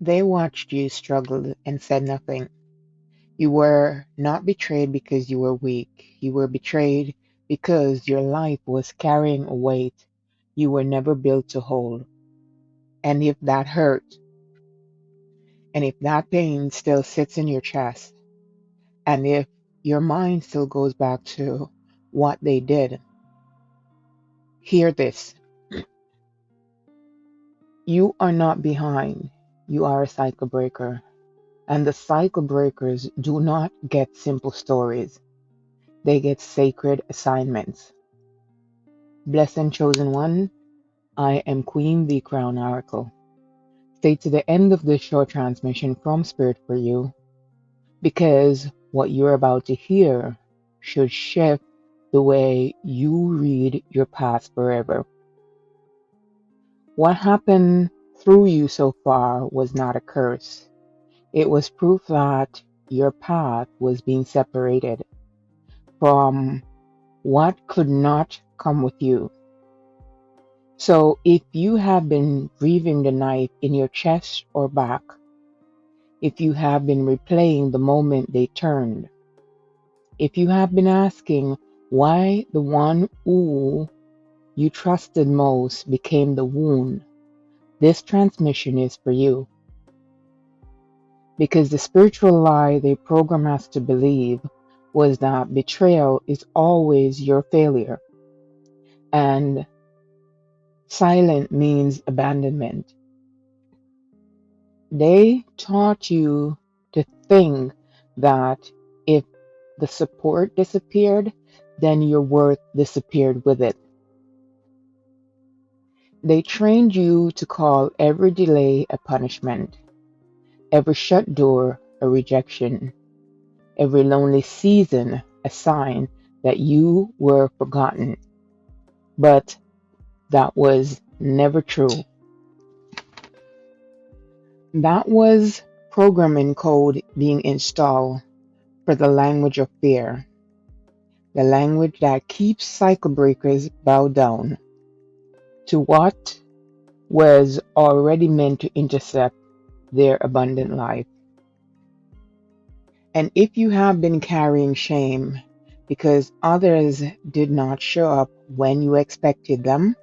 They watched you struggle and said nothing. You were not betrayed because you were weak. You were betrayed because your life was carrying a weight you were never built to hold. And if that hurt, and if that pain still sits in your chest, and if your mind still goes back to what they did, hear this. You are not behind. You are a cycle breaker. And the cycle breakers do not get simple stories. They get sacred assignments. Blessed and chosen one, I am Queen the Crown Oracle. Stay to the end of this short transmission from Spirit for you, because what you're about to hear should shift the way you read your past forever. What happened through you so far was not a curse. It was proof that your path was being separated from what could not come with you. So if you have been grieving the knife in your chest or back, if you have been replaying the moment they turned, if you have been asking why the one who you trusted most became the wound, this transmission is for you. Because the spiritual lie they program us to believe was that betrayal is always your failure, and silent means abandonment. They taught you to think that if the support disappeared, then your worth disappeared with it. They trained you to call every delay a punishment, every shut door a rejection, every lonely season a sign that you were forgotten. But that was never true. That was programming code being installed for the language of fear, the language that keeps cycle breakers bowed down to what was already meant to intercept their abundant life. And if you have been carrying shame because others did not show up when you expected them,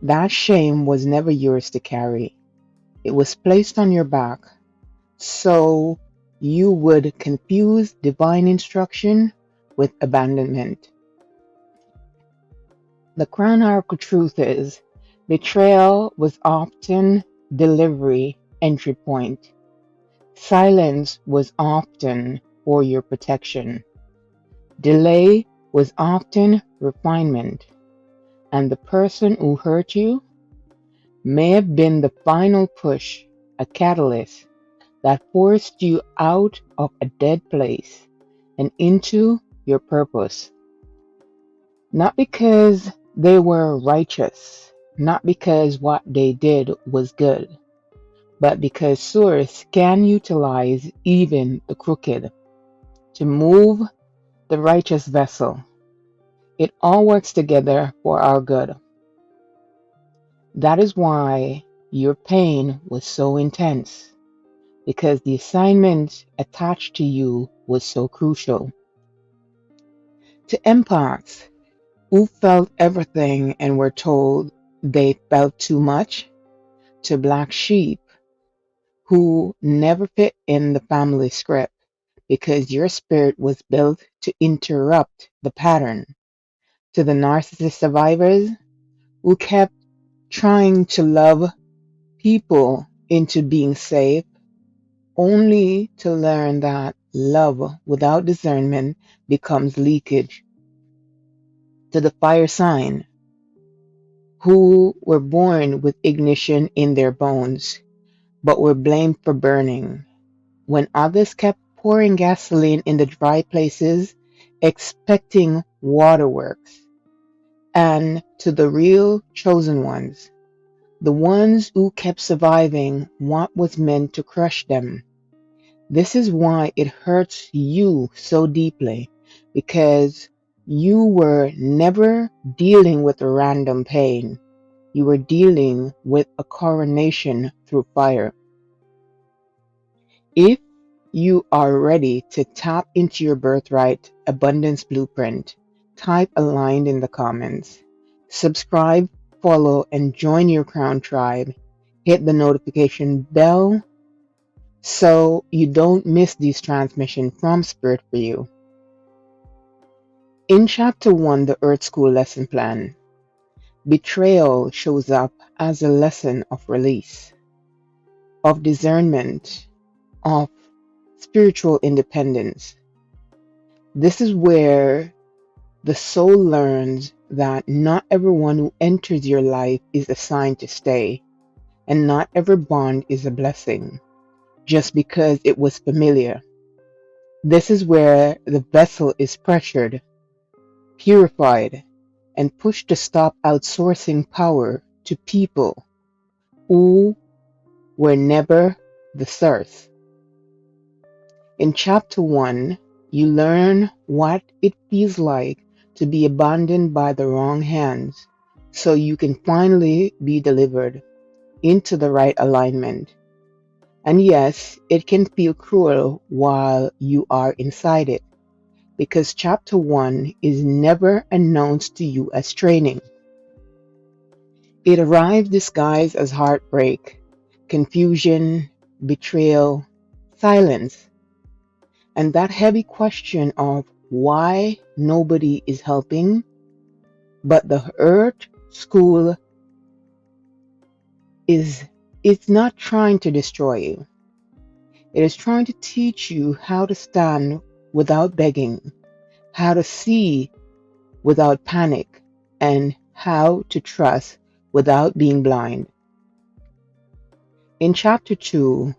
that shame was never yours to carry. It was placed on your back so you would confuse divine instruction with abandonment. The crown oracle truth is betrayal was often delivery entry point. Silence was often for your protection. Delay was often refinement. And the person who hurt you may have been the final push, a catalyst that forced you out of a dead place and into your purpose. Not because they were righteous, not because what they did was good, but because Source can utilize even the crooked to move the righteous vessel. It all works together for our good. That is why your pain was so intense, because the assignment attached to you was so crucial. To empaths who felt everything and were told they felt too much, to black sheep who never fit in the family script because your spirit was built to interrupt the pattern, to the narcissist survivors who kept trying to love people into being safe, only to learn that love without discernment becomes leakage, to the fire sign who were born with ignition in their bones, but were blamed for burning, when others kept pouring gasoline in the dry places, expecting waterworks, and to the real chosen ones, the ones who kept surviving what was meant to crush them. This is why it hurts you so deeply, because you were never dealing with a random pain. You were dealing with a coronation through fire. If you are ready to tap into your birthright abundance blueprint, type aligned in the comments. Subscribe, follow, and join your crown tribe. Hit the notification bell so you don't miss these transmissions from Spirit for you. In Chapter 1, the Earth School Lesson Plan, betrayal shows up as a lesson of release, of discernment, of spiritual independence. This is where the soul learns that not everyone who enters your life is assigned to stay, and not every bond is a blessing, just because it was familiar. This is where the vessel is pressured, purified, and pushed to stop outsourcing power to people who were never the source. In Chapter 1, you learn what it feels like to be abandoned by the wrong hands so you can finally be delivered into the right alignment. And yes, it can feel cruel while you are inside it, because Chapter 1 is never announced to you as training. It arrives disguised as heartbreak, confusion, betrayal, silence, and that heavy question of why nobody is helping. But the Earth School it's not trying to destroy you. It is trying to teach you how to stand without begging, how to see without panic, and how to trust without being blind. In Chapter 2,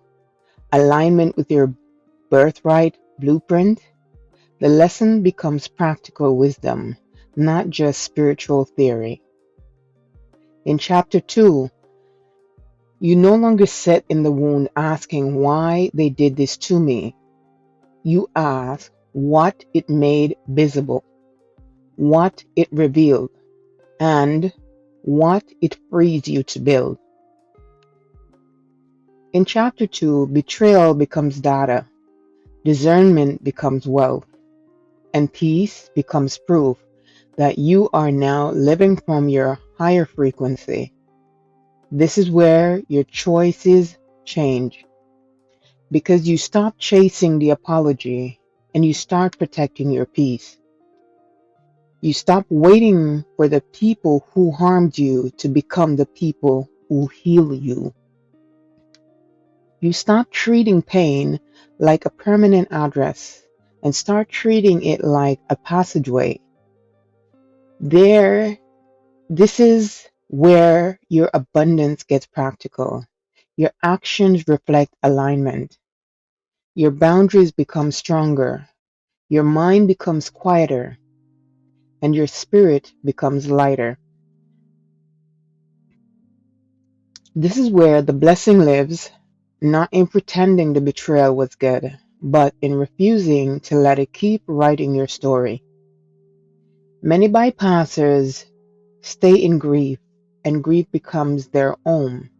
alignment with your birthright blueprint, the lesson becomes practical wisdom, not just spiritual theory. In Chapter 2, you no longer sit in the wound asking why they did this to me. You ask what it made visible, what it revealed, and what it frees you to build. In Chapter 2, betrayal becomes data, discernment becomes wealth, and peace becomes proof that you are now living from your higher frequency. This is where your choices change, because you stop chasing the apology and you start protecting your peace. You stop waiting for the people who harmed you to become the people who heal you. You stop treating pain like a permanent address and start treating it like a passageway. This is where your abundance gets practical. Your actions reflect alignment. Your boundaries become stronger. Your mind becomes quieter. And your spirit becomes lighter. This is where the blessing lives, not in pretending the betrayal was good, but in refusing to let it keep writing your story. Many bypassers stay in grief, and grief becomes their own.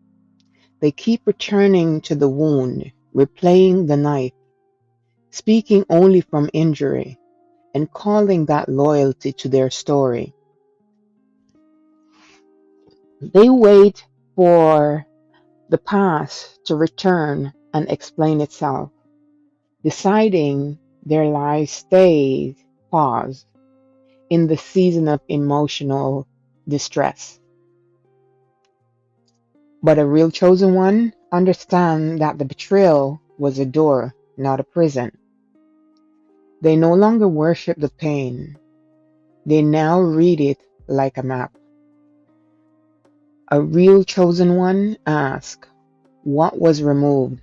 They keep returning to the wound, replaying the knife, speaking only from injury, and calling that loyalty to their story. They wait for the past to return and explain itself, deciding their life stays paused in the season of emotional distress. But a real chosen one understands that the betrayal was a door, not a prison. They no longer worship the pain. They now read it like a map. A real chosen one asks, what was removed?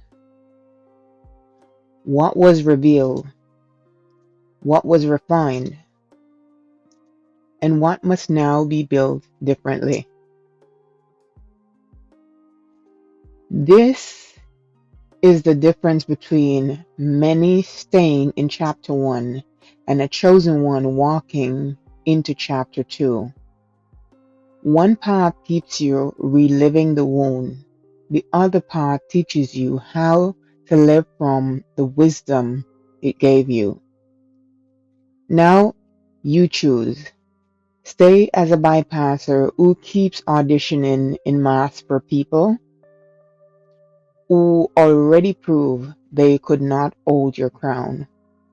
What was revealed? What was refined? And what must now be built differently? This is the difference between many staying in Chapter 1 and a chosen one walking into Chapter 2. One path keeps you reliving the wound. The other path teaches you how to live from the wisdom it gave you. Now you choose. Stay as a bypasser who keeps auditioning in mass for people who already proved they could not hold your crown,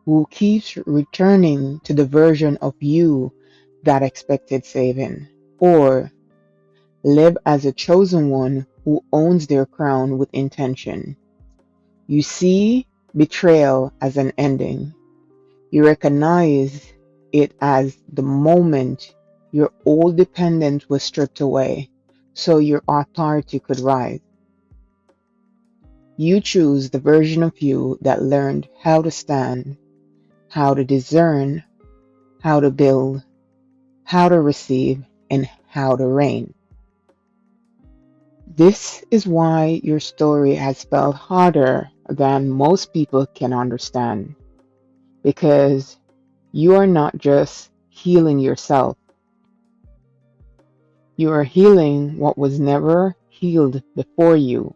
who keeps returning to the version of you that expected saving, or live as a chosen one who owns their crown with intention. You see betrayal as an ending. You recognize it as the moment your old dependence was stripped away so your authority could rise. You choose the version of you that learned how to stand, how to discern, how to build, how to receive, and how to reign. This is why your story has felt harder than most people can understand, because you are not just healing yourself, you are healing what was never healed before you.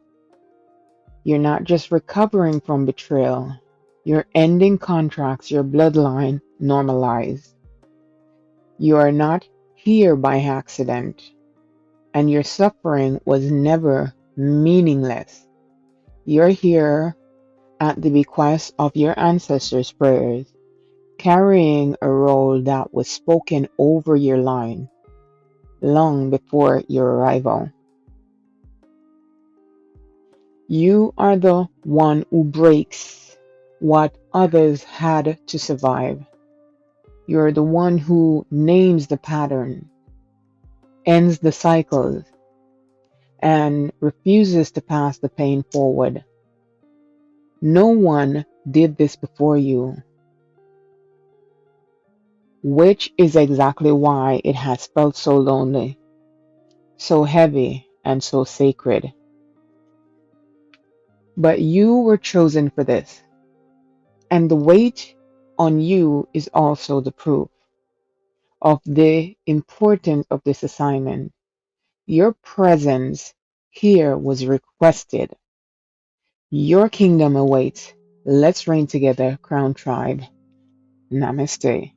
You're not just recovering from betrayal, you're ending contracts your bloodline normalized. You are not here by accident, and your suffering was never meaningless. You're here at the bequest of your ancestors' prayers, carrying a role that was spoken over your line long before your arrival. You are the one who breaks what others had to survive. You're the one who names the pattern, ends the cycles, and refuses to pass the pain forward. No one did this before you, which is exactly why it has felt so lonely, so heavy, and so sacred. But you were chosen for this, and the weight on you is also the proof of the importance of this assignment. Your presence here was requested. Your kingdom awaits. Let's reign together, Crown Tribe. Namaste.